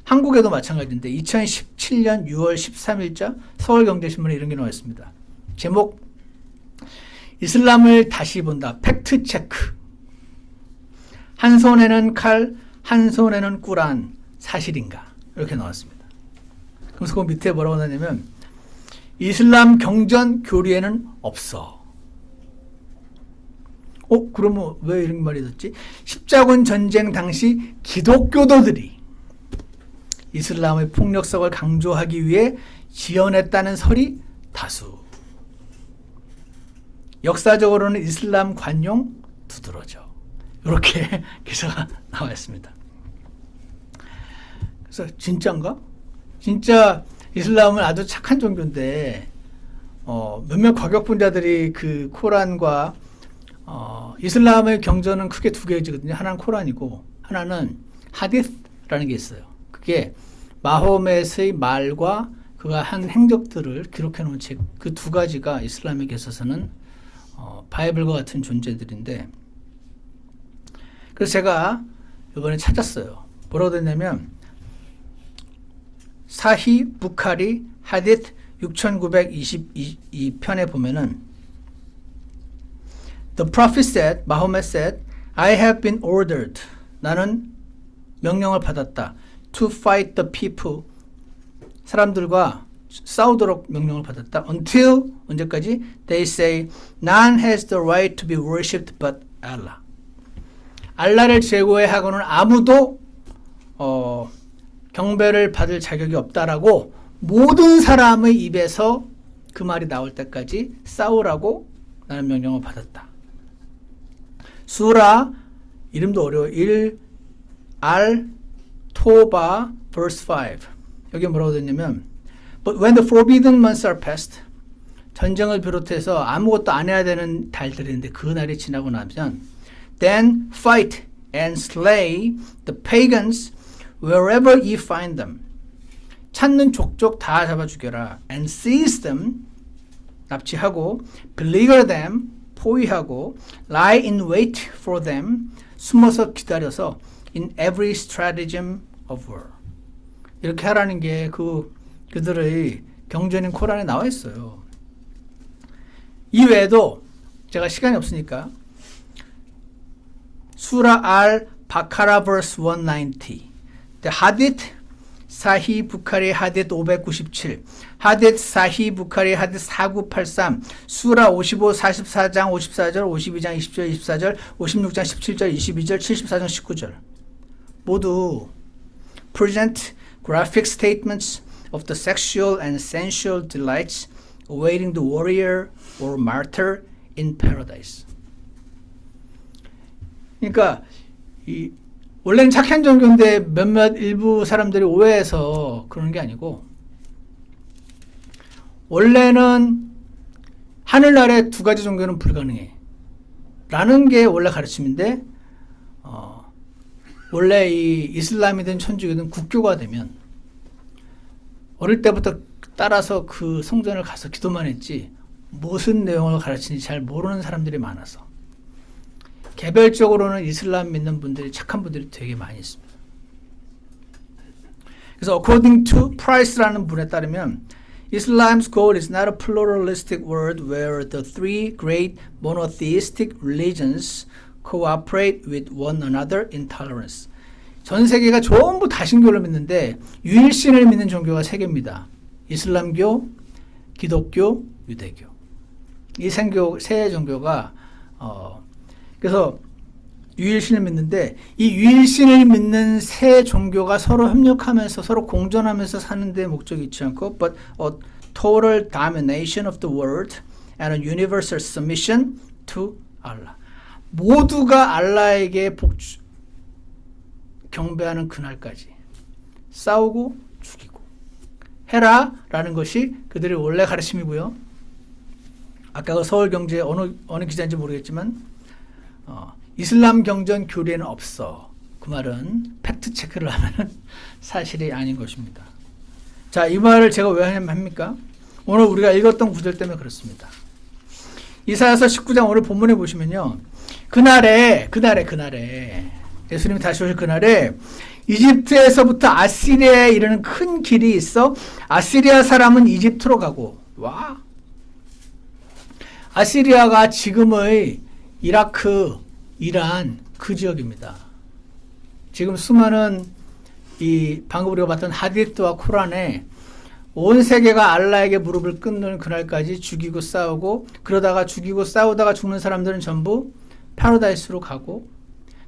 한국에도 마찬가지인데 2017년 6월 13일자 서울경제신문에 이런 게 나와 있습니다. 제목, 이슬람을 다시 본다. 팩트체크. 한 손에는 칼, 한 손에는 꾸란. 사실인가? 이렇게 나왔습니다. 그래서 그 밑에 뭐라고 나냐면, 이슬람 경전 교리에는 없어. 그러면 왜 이런 말이 있었지? 십자군 전쟁 당시 기독교도들이 이슬람의 폭력성을 강조하기 위해 지어냈다는 설이 다수. 역사적으로는 이슬람 관용 두드러져. 이렇게 기사가 나와 있습니다. 그래서 진짜인가? 진짜 이슬람은 아주 착한 종교인데 몇몇 과격분자들이 그 코란과 이슬람의 경전은 크게 두 개지거든요. 하나는 코란이고 하나는 하디스라는 게 있어요. 그게 마호멧의 말과 그가 한 행적들을 기록해 놓은 책, 그 두 가지가 이슬람에게 있어서는 바이블과 같은 존재들인데, 그래서 제가 이번에 찾았어요. 뭐라고 됐냐면, 사히 부카리 하디스 6922편에 보면은 The prophet said, Mahomet said, I have been ordered. 나는 명령을 받았다. To fight the people. 사람들과 싸우도록 명령을 받았다. Until, 언제까지? They say, none has the right to be worshipped but Allah. 알라를 제외하고는 아무도 경배를 받을 자격이 없다라고 모든 사람의 입에서 그 말이 나올 때까지 싸우라고 나는 명령을 받았다. 수라 이름도 어려워. 1알 토바 verse 5. 여기 뭐라고 되냐면 But when the forbidden months are past, 전쟁을 비롯해서 아무것도 안 해야 되는 달들인데 그 날이 지나고 나면 then fight and slay the pagans wherever ye find them. 찾는 족족 다 잡아 죽여라. and seize them, 납치하고 beleaguer them, 포위하고 lie in wait for them, 숨어서 기다려서 in every stratagem of war. 이렇게 하라는 게 그들의 경전인 코란에 나와 있어요. 이 외에도 제가 시간이 없으니까 수라 알 바카라 verse 190, 하딧 사히 부카리 하딧 597, 하딧 사히 부카리 하딧 4983, 수라 55 44장 54절 52장 20절 24절 56장 17절 22절 74장 19절 모두 present graphic statements of the sexual and sensual delights awaiting the warrior or martyr in paradise. 그러니까 원래는 착한 종교인데 몇몇 일부 사람들이 오해해서 그러는 게 아니고, 원래는 하늘나라에 두 가지 종교는 불가능해 라는 게 원래 가르침인데, 원래 이 이슬람이든 천주교든 국교가 되면 어릴 때부터 따라서 그 성전을 가서 기도만 했지 무슨 내용을 가르치는지 잘 모르는 사람들이 많아서 개별적으로는 이슬람 믿는 분들이, 착한 분들이 되게 많이 있습니다. 그래서 according to Price라는 분에 따르면 Islam's goal is not a pluralistic world where the three great monotheistic religions cooperate with one another in tolerance. 전 세계가 전부 다신교를 믿는데 유일신을 믿는 종교가 세 개입니다. 이슬람교, 기독교, 유대교. 이 세 종교가 그래서 유일신을 믿는데, 이 유일신을 믿는 세 종교가 서로 협력하면서 서로 공존하면서 사는 데 목적이 있지 않고 but a total domination of the world and a universal submission to Allah. 모두가 알라에게 경배하는 그날까지 싸우고 죽이고 해라 라는 것이 그들의 원래 가르침이고요. 아까 그 서울경제 어느 기자인지 모르겠지만 이슬람 경전 교리에는 없어. 그 말은 팩트 체크를 하면 사실이 아닌 것입니다. 자, 이 말을 제가 왜 합니까? 오늘 우리가 읽었던 구절 때문에 그렇습니다. 이사야서 19장 오늘 본문에 보시면요, 그날에 예수님이 다시 오실 그날에 이집트에서부터 아시리아에 이르는 큰 길이 있어 아시리아 사람은 이집트로 가고, 와, 아시리아가 지금의 이라크, 이란 그 지역입니다. 지금 수많은 방금 우리가 봤던 하디스와 코란에 온 세계가 알라에게 무릎을 꿇는 그날까지 죽이고 싸우고, 그러다가 죽이고 싸우다가 죽는 사람들은 전부 파라다이스로 가고,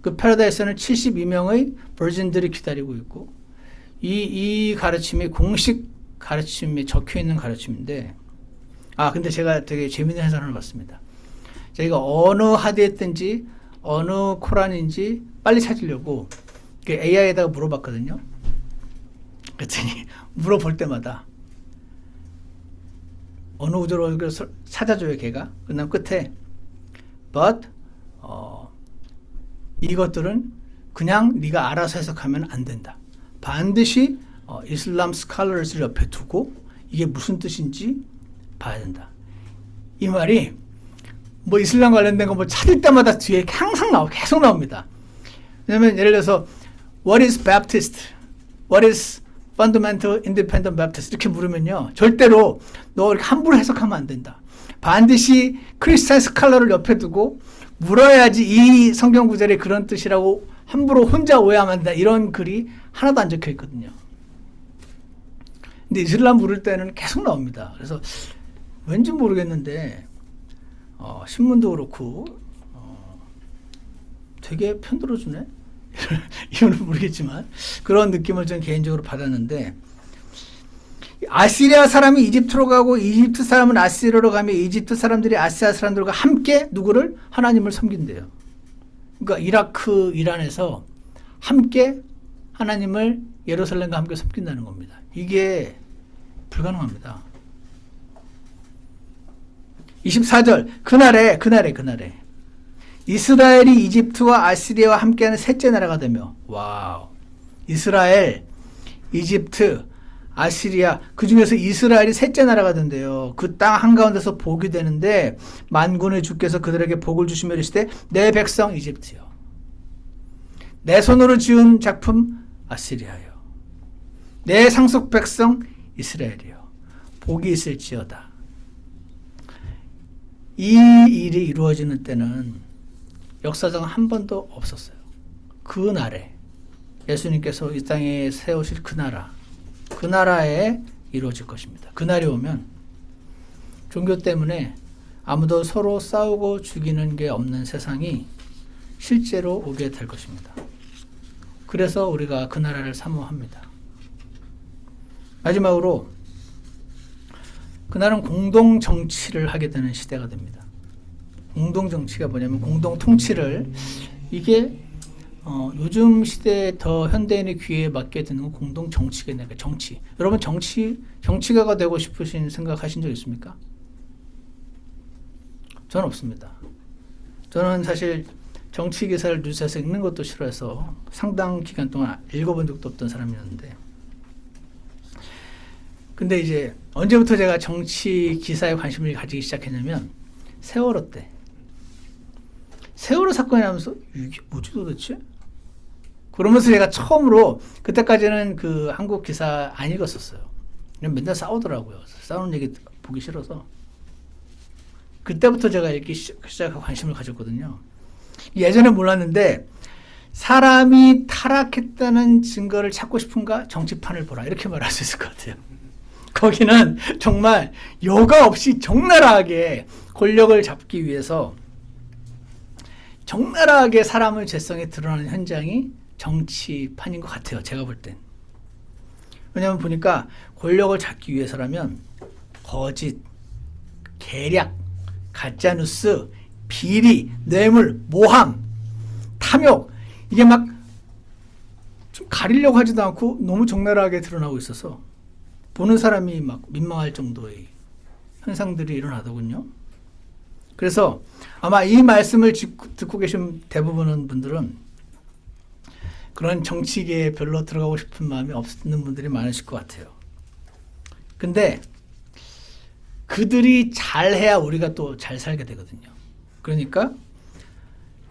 그 파라다이스는 72명의 버진들이 기다리고 있고, 이 가르침이 공식 가르침에 적혀 있는 가르침인데, 근데 제가 되게 재밌는 해설을 봤습니다. 저희가 어느 하디스든지 어느 코란인지 빨리 찾으려고 AI에다가 물어봤거든요. 그랬더니 물어볼 때마다 어느 구조로 찾아줘요, 걔가. 그다음 끝에 but 이것들은 그냥 네가 알아서 해석하면 안 된다. 반드시 이슬람 스칼러스를 옆에 두고 이게 무슨 뜻인지 봐야 된다. 이 말이 뭐 이슬람 관련된 거 뭐 찾을 때마다 뒤에 항상 계속 나옵니다. 왜냐면 예를 들어서 What is Baptist? What is Fundamental Independent Baptist? 이렇게 물으면요, 절대로 너 이렇게 함부로 해석하면 안 된다. 반드시 크리스찬 스칼러를 옆에 두고 물어야지 이 성경 구절이 그런 뜻이라고 함부로 혼자 오해하면 안 된다. 이런 글이 하나도 안 적혀 있거든요. 근데 이슬람 물을 때는 계속 나옵니다. 그래서 왠지 모르겠는데 신문도 그렇고 되게 편들어주네? 이유는 모르겠지만 그런 느낌을 좀 개인적으로 받았는데, 아시리아 사람이 이집트로 가고 이집트 사람은 아시리아로 가며 이집트 사람들이 아시아 사람들과 함께 누구를? 하나님을 섬긴대요. 그러니까 이라크, 이란에서 함께 하나님을 예루살렘과 함께 섬긴다는 겁니다. 이게 불가능합니다. 24절 그날에 이스라엘이 이집트와 아시리아와 함께하는 셋째 나라가 되며, 와우, 이스라엘, 이집트, 아시리아, 그 중에서 이스라엘이 셋째 나라가 된대요. 그 땅 한가운데서 복이 되는데, 만군의 주께서 그들에게 복을 주시며 이르시되 내 백성 이집트요, 내 손으로 지은 작품 아시리아요, 내 상속 백성 이스라엘이요, 복이 있을지어다. 이 일이 이루어지는 때는 역사상 한 번도 없었어요. 그 날에 예수님께서 이 땅에 세우실 그 나라에 이루어질 것입니다. 그 날이 오면 종교 때문에 아무도 서로 싸우고 죽이는 게 없는 세상이 실제로 오게 될 것입니다. 그래서 우리가 그 나라를 사모합니다. 마지막으로 그날은 공동 정치를 하게 되는 시대가 됩니다. 공동 정치가 뭐냐면 공동 통치를, 이게 요즘 시대에 더 현대인의 귀에 맞게 드는 건 공동 정치겠네요. 정치. 여러분 정치가가 되고 싶으신 생각하신 적 있습니까? 저는 없습니다. 저는 사실 정치 기사를 뉴스에서 읽는 것도 싫어해서 상당 기간 동안 읽어본 적도 없던 사람이었는데, 근데 이제 언제부터 제가 정치 기사에 관심을 가지기 시작했냐면 세월호 때. 세월호 사건이 하면서 이게 뭐지 도대체? 그러면서 제가 처음으로, 그때까지는 그 한국 기사 안 읽었었어요. 그냥 맨날 싸우더라고요. 싸우는 얘기 보기 싫어서. 그때부터 제가 읽기 시작하고 관심을 가졌거든요. 예전에 몰랐는데, 사람이 타락했다는 증거를 찾고 싶은가? 정치판을 보라. 이렇게 말할 수 있을 것 같아요. 거기는 정말 여과 없이 적나라하게 권력을 잡기 위해서 적나라하게 사람의 죄성이 드러나는 현장이 정치판인 것 같아요. 제가 볼 땐. 왜냐하면 보니까 권력을 잡기 위해서라면 거짓, 계략, 가짜뉴스, 비리, 뇌물, 모함, 탐욕, 이게 막 좀 가리려고 하지도 않고 너무 적나라하게 드러나고 있어서 보는 사람이 막 민망할 정도의 현상들이 일어나더군요. 그래서 아마 이 말씀을 듣고 계신 대부분의 분들은 그런 정치계에 별로 들어가고 싶은 마음이 없는 분들이 많으실 것 같아요. 근데 그들이 잘해야 우리가 또 잘 살게 되거든요. 그러니까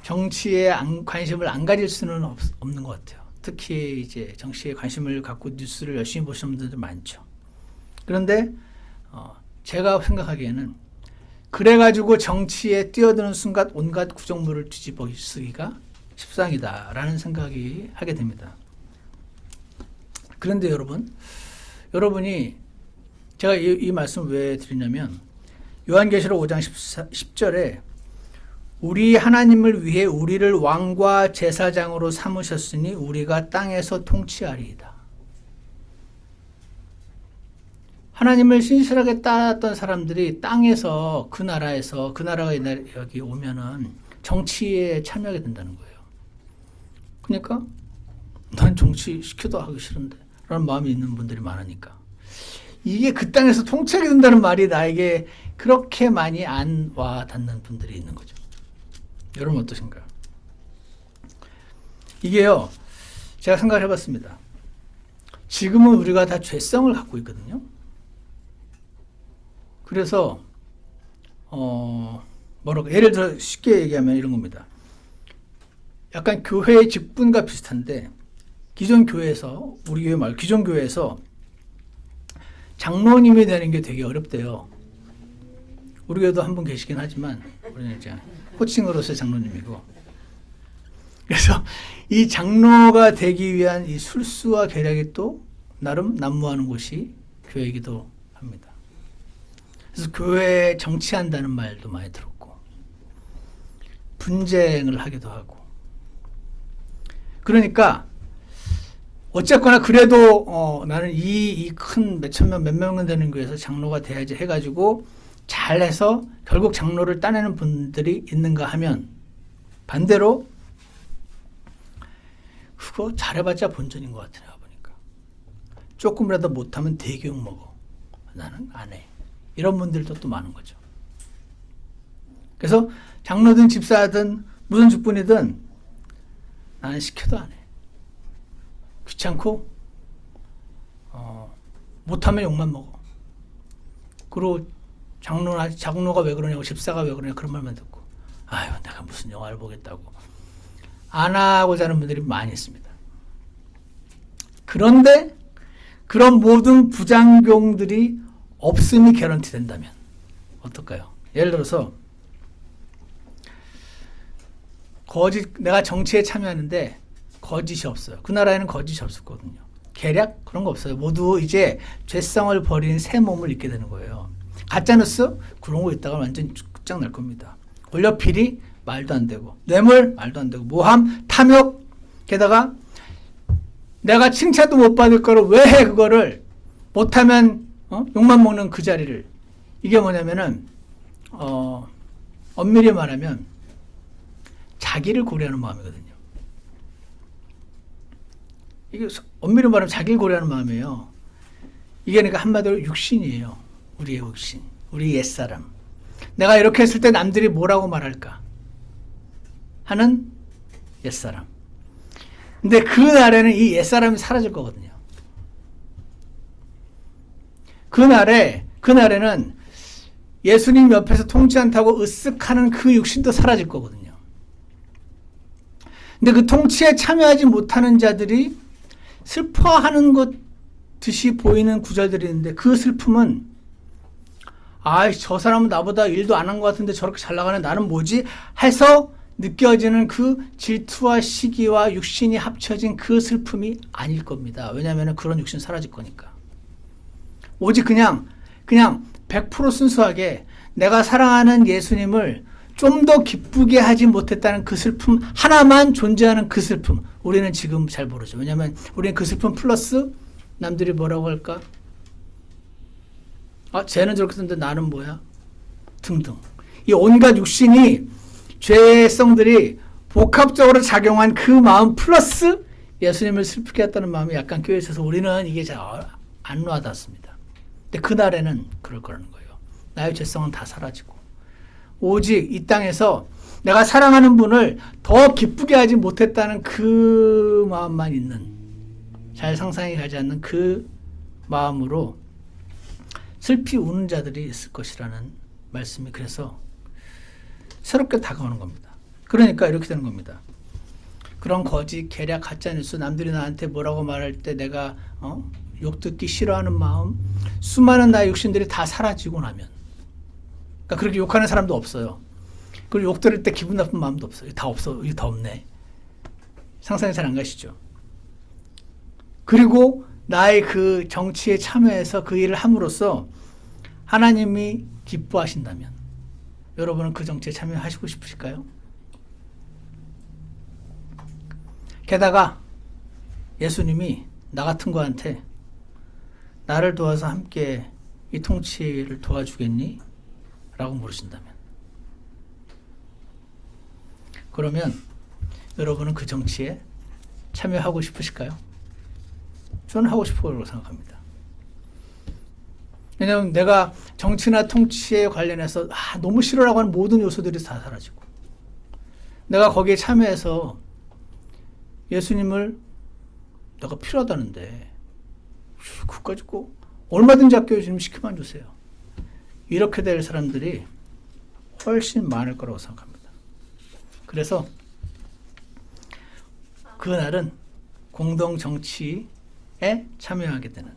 정치에 관심을 안 가질 수는 없는 것 같아요. 특히 이제 정치에 관심을 갖고 뉴스를 열심히 보시는 분들도 많죠. 그런데 제가 생각하기에는 그래가지고 정치에 뛰어드는 순간 온갖 구정물을 뒤집어 쓰기가 십상이다라는 생각이 하게 됩니다. 그런데 여러분이 제가 이 말씀을 왜 드리냐면, 요한계시록 5장 10절에 우리 하나님을 위해 우리를 왕과 제사장으로 삼으셨으니 우리가 땅에서 통치하리이다. 하나님을 신실하게 따랐던 사람들이 땅에서, 그 나라에서, 그 나라가 여기 오면은 정치에 참여하게 된다는 거예요. 그러니까 난 정치 시켜도 하기 싫은데 라는 마음이 있는 분들이 많으니까, 이게 그 땅에서 통치하게 된다는 말이 나에게 그렇게 많이 안 와닿는 분들이 있는 거죠. 여러분 어떠신가요? 이게요, 제가 생각을 해봤습니다. 지금은 우리가 다 죄성을 갖고 있거든요. 그래서 예를 들어 쉽게 얘기하면 이런 겁니다. 약간 교회의 직분과 비슷한데, 기존 교회에서 장로님이 되는 게 되게 어렵대요. 우리 교회도 한 분 계시긴 하지만 우리는 이제 호칭으로서의 장로님이고, 그래서 이 장로가 되기 위한 이 술수와 계략이 또 나름 난무하는 곳이 교회이기도 합니다. 그래서 교회에 정치한다는 말도 많이 들었고, 분쟁을 하기도 하고, 그러니까 어쨌거나 그래도 나는 이 큰 몇천 명, 몇백 명 되는 교회에서 장로가 돼야지 해가지고 잘해서 결국 장로를 따내는 분들이 있는가 하면 반대로 그거 잘해봤자 본전인 것 같아. 내가 보니까 조금이라도 못하면 대교육 먹어. 나는 안 해. 이런 분들도 또 많은 거죠. 그래서 장로든 집사든 무슨 직분이든 나는 시켜도 안 해. 귀찮고 못하면 욕만 먹어. 그리고 장로가 왜 그러냐고 집사가 왜 그러냐 그런 말만 듣고 아유 내가 무슨 영화를 보겠다고 안 하고자 하는 분들이 많이 있습니다. 그런데 그런 모든 부작용들이 없음이 개런티 된다면 어떨까요? 예를 들어서 내가 정치에 참여하는데 거짓이 없어요. 그 나라에는 거짓이 없었거든요. 계략 그런 거 없어요. 모두 이제 죄성을 버린 새 몸을 입게 되는 거예요. 가짜뉴스 그런 거 있다가 완전 끝장날 겁니다. 권력 비리 말도 안 되고 뇌물 말도 안 되고 모함 탐욕 게다가 내가 칭찬도 못 받을 거를 왜 해 그거를 못하면 욕만 먹는 그 자리를 이게 뭐냐면은 엄밀히 말하면 자기를 고려하는 마음이거든요. 이게 엄밀히 말하면 자기를 고려하는 마음이에요. 이게 그러니까 한마디로 육신이에요. 우리의 육신, 우리 옛사람. 내가 이렇게 했을 때 남들이 뭐라고 말할까 하는 옛사람. 근데 그 날에는 이 옛사람이 사라질 거거든요. 그날에는 예수님 옆에서 통치 않다고 으쓱하는 그 육신도 사라질 거거든요. 근데 그 통치에 참여하지 못하는 자들이 슬퍼하는 것 듯이 보이는 구절들이 있는데 그 슬픔은 저 사람은 나보다 일도 안 한 것 같은데 저렇게 잘 나가네 나는 뭐지? 해서 느껴지는 그 질투와 시기와 육신이 합쳐진 그 슬픔이 아닐 겁니다. 왜냐하면 그런 육신 사라질 거니까. 오직 그냥 100% 순수하게 내가 사랑하는 예수님을 좀 더 기쁘게 하지 못했다는 그 슬픔 하나만 존재하는 그 슬픔 우리는 지금 잘 모르죠. 왜냐하면 우리는 그 슬픔 플러스 남들이 뭐라고 할까? 쟤는 저렇게 썼는데 나는 뭐야? 등등. 이 온갖 육신이 죄성들이 복합적으로 작용한 그 마음 플러스 예수님을 슬프게 했다는 마음이 약간 교회에 있어서 우리는 이게 잘 안 와닿습니다. 근데 그날에는 그럴 거라는 거예요. 나의 죄성은 다 사라지고 오직 이 땅에서 내가 사랑하는 분을 더 기쁘게 하지 못했다는 그 마음만 있는 잘 상상이 가지 않는 그 마음으로 슬피 우는 자들이 있을 것이라는 말씀이 그래서 새롭게 다가오는 겁니다. 그러니까 이렇게 되는 겁니다. 그런 거짓, 계략, 가짜뉴스 남들이 나한테 뭐라고 말할 때 내가 욕 듣기 싫어하는 마음 수많은 나의 육신들이 다 사라지고 나면 그러니까 그렇게 욕하는 사람도 없어요. 그리고 욕 들을 때 기분 나쁜 마음도 없어요. 다 없어. 이게 다 없네. 상상이 잘 안 가시죠? 그리고 나의 그 정치에 참여해서 그 일을 함으로써 하나님이 기뻐하신다면 여러분은 그 정치에 참여하시고 싶으실까요? 게다가 예수님이 나 같은 거한테 나를 도와서 함께 이 통치를 도와주겠니? 라고 물으신다면 그러면 여러분은 그 정치에 참여하고 싶으실까요? 저는 하고 싶다고 생각합니다. 왜냐하면 내가 정치나 통치에 관련해서 너무 싫어라고 하는 모든 요소들이 다 사라지고 내가 거기에 참여해서 예수님을 내가 필요하다는데 그까짓 거 얼마든지 아껴 주시면 시켜만 주세요. 이렇게 될 사람들이 훨씬 많을 거라고 생각합니다. 그래서 그날은 공동 정치에 참여하게 되는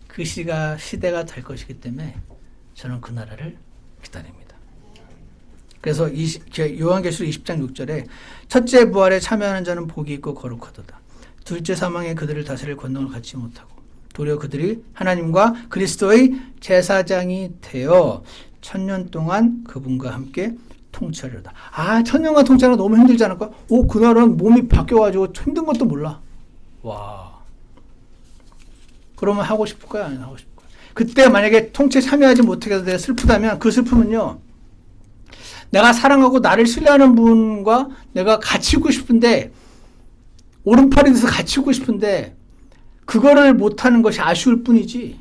그 시대가 될 것이기 때문에 저는 그 나라를 기다립니다. 그래서 요한계시록 20장 6절에 첫째 부활에 참여하는 자는 복이 있고 거룩하도다. 둘째 사망에 그들을 다스릴 권능을 갖지 못하고 도리어 그들이 하나님과 그리스도의 제사장이 되어 1000년 동안 그분과 함께 통치하리로다. 아, 천년과 통치하는 거 너무 힘들지 않을까? 오, 그날은 몸이 바뀌어가지고 힘든 것도 몰라. 와. 그러면 하고 싶을 거야? 안 하고 싶을 거야? 그때 만약에 통치에 참여하지 못하게 해서 내가 슬프다면 그 슬픔은요, 내가 사랑하고 나를 신뢰하는 분과 내가 같이 있고 싶은데, 오른팔이 돼서 같이 있고 싶은데, 그거를 못하는 것이 아쉬울 뿐이지,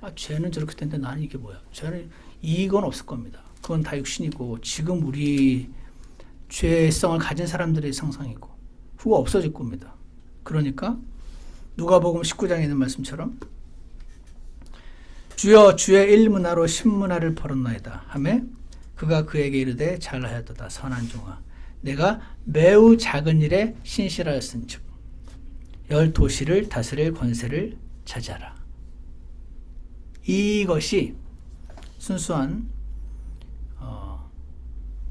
아, 쟤는 저렇게 됐는데 나는 이게 뭐야? 쟤는 이익은 없을 겁니다. 그건 다 육신이고, 지금 우리 죄성을 가진 사람들의 상상이고, 그거 없어질 겁니다. 그러니까, 누가복음 19장에 있는 말씀처럼, 주여 주의 일문화로 십문화를 벌었나이다 하매 그가 그에게 이르되 잘하였도다 선한 종아 내가 매우 작은 일에 신실하였은즉 10도시를 다스릴 권세를 차지하라. 이것이 순수한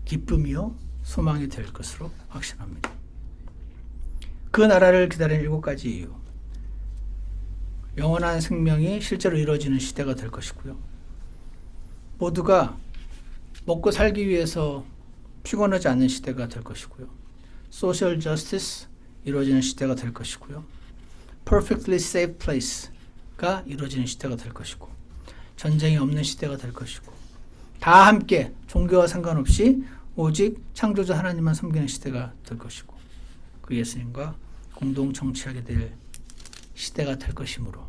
기쁨이요 소망이 될 것으로 확신합니다. 그 나라를 기다리는 7가지 이유. 영원한 생명이 실제로 이루어지는 시대가 될 것이고요. 모두가 먹고 살기 위해서 피곤하지 않는 시대가 될 것이고요. 소셜 저스티스 이루어지는 시대가 될 것이고요. perfectly safe place가 이루어지는 시대가 될 것이고 전쟁이 없는 시대가 될 것이고 다 함께 종교와 상관없이 오직 창조자 하나님만 섬기는 시대가 될 것이고 그 예수님과 공동 정치하게 될 시대가 될 것이므로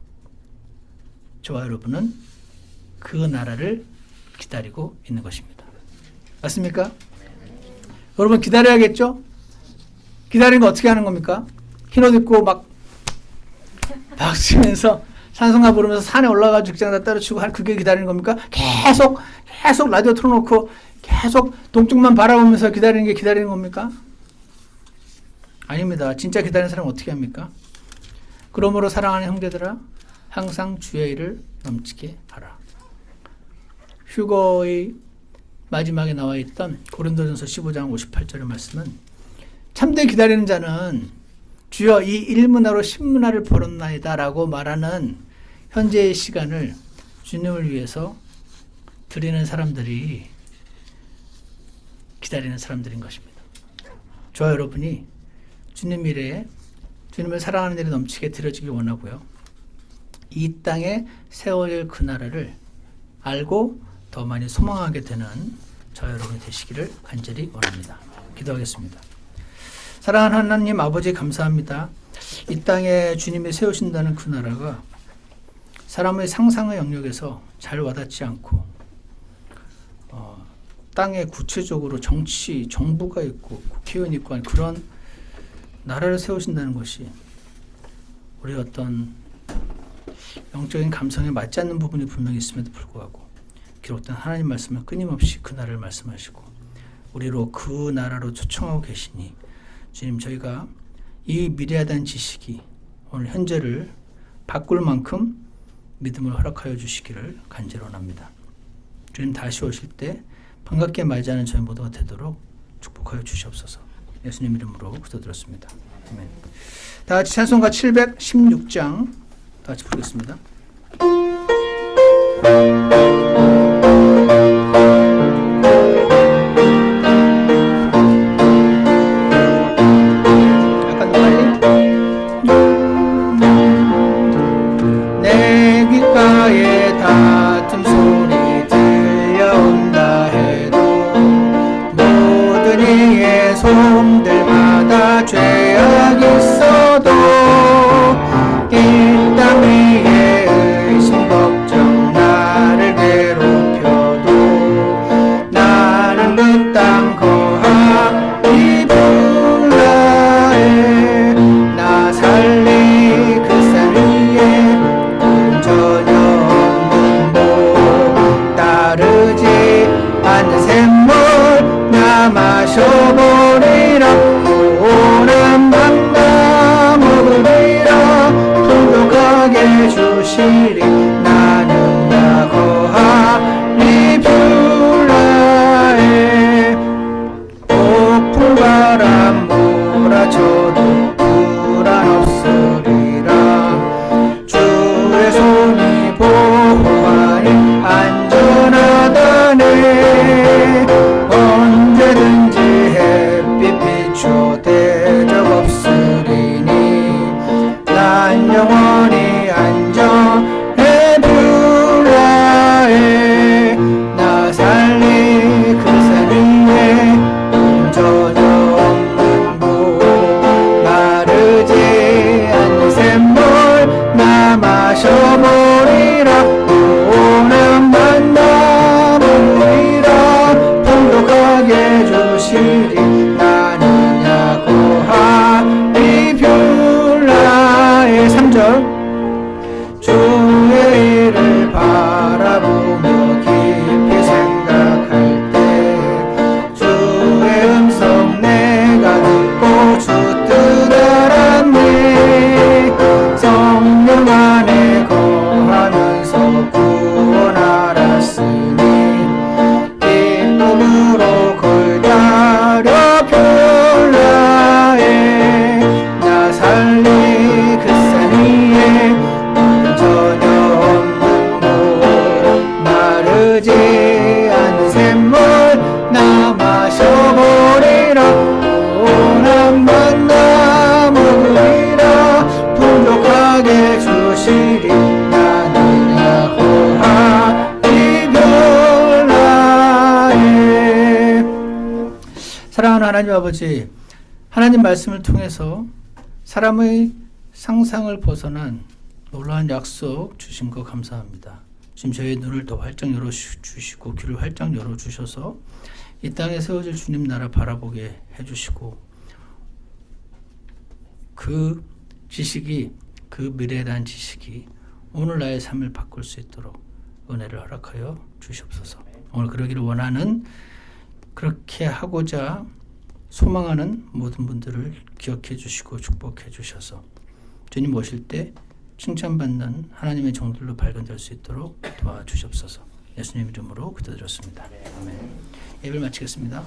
저와 여러분은 그 나라를 기다리고 있는 것입니다. 맞습니까? 여러분 기다려야겠죠? 기다리는 거 어떻게 하는 겁니까? 흰옷 입고 막 박수치면서 찬송가 부르면서 산에 올라가서 직장에다 때려치고 그게 기다리는 겁니까? 계속 라디오 틀어놓고 계속 동쪽만 바라보면서 기다리는 게 기다리는 겁니까? 아닙니다. 진짜 기다리는 사람은 어떻게 합니까? 그러므로 사랑하는 형제들아 항상 주의 일을 넘치게 하라. 휴거의 마지막에 나와 있던 고린도전서 15장 58절의 말씀은 참되게 기다리는 자는 주여 이 일문화로 십문화를 벌었나이다 라고 말하는 현재의 시간을 주님을 위해서 드리는 사람들이 기다리는 사람들인 것입니다. 저와 여러분이 주님 미래에 주님을 사랑하는 일이 넘치게 드려지길 원하고요. 이 땅에 세워질 그 나라를 알고 더 많이 소망하게 되는 저와 여러분이 되시기를 간절히 원합니다. 기도하겠습니다. 사랑하는 하나님 아버지 감사합니다. 이 땅에 주님이 세우신다는 그 나라가 사람의 상상의 영역에서 잘 와닿지 않고 땅에 구체적으로 정치, 정부가 있고 국회의원이 있고 그런 나라를 세우신다는 것이 우리 어떤 영적인 감성에 맞지 않는 부분이 분명히 있음에도 불구하고 기록된 하나님 말씀은 끊임없이 그 나라를 말씀하시고 우리로 그 나라로 초청하고 계시니 주님 저희가 이 미래에 대한 지식이 오늘 현재를 바꿀 만큼 믿음을 허락하여 주시기를 간절히 원합니다. 주님 다시 오실 때 반갑게 맞이하는 저희 모두가 되도록 축복하여 주시옵소서. 예수님 이름으로 기도드렸습니다. 아멘. 다 같이 찬송가 716장 다 같이 부르겠습니다. 약간 더 빨리. 내 귓가에 다툼 소리 들려온다 해도 모든 이의 손들마다 죄악 있어도 이 땅 위에 의심 걱정 나를 괴롭혀도 나는 그 땅 거하리 불라에 나 살리 그 산 위에 구름 전혀 없는 곳 따르지 않는 샘물 나 마셔버리라 오란 밤나 먹으리라 풍족하게 주시리 나는 나 거하리 뷰라에 폭풍바람 몰아쳐도 불안 없으리라 주의 손이 보호하니 안전하다네 주의 일을 바라보며 깊이 생각할 때 주의 음성 내가 듣고 주 뜻 알았네. 성령 안에 거하면서 구원 알았으니 기쁨으로 걸다려 별나에 나 살리 그 산 위에 전혀 없는 곳 마르지 않는 샘물 나 마셔보리라. 오난 만나 먹으리라. 풍족하게 주시리. 나는 야호와 이별나에. 사랑하는 하나님 아버지, 하나님 말씀을 통해서 사람의 상상을 벗어난 놀라운 약속 주신 거 감사합니다. 지금 저희 눈을 더 활짝 열어주시고 귀를 활짝 열어주셔서 이 땅에 세워질 주님 나라 바라보게 해주시고 그 지식이, 그 미래에 대한 지식이 오늘 나의 삶을 바꿀 수 있도록 은혜를 허락하여 주시옵소서. 오늘 그러기를 원하는, 그렇게 하고자 소망하는 모든 분들을 기억해 주시고 축복해 주셔서 주님 오실 때 칭찬받는 하나님의 종들로 발견될 수 있도록 도와주시옵소서. 예수님 이름으로 기도드렸습니다. 아멘. 예배를 마치겠습니다.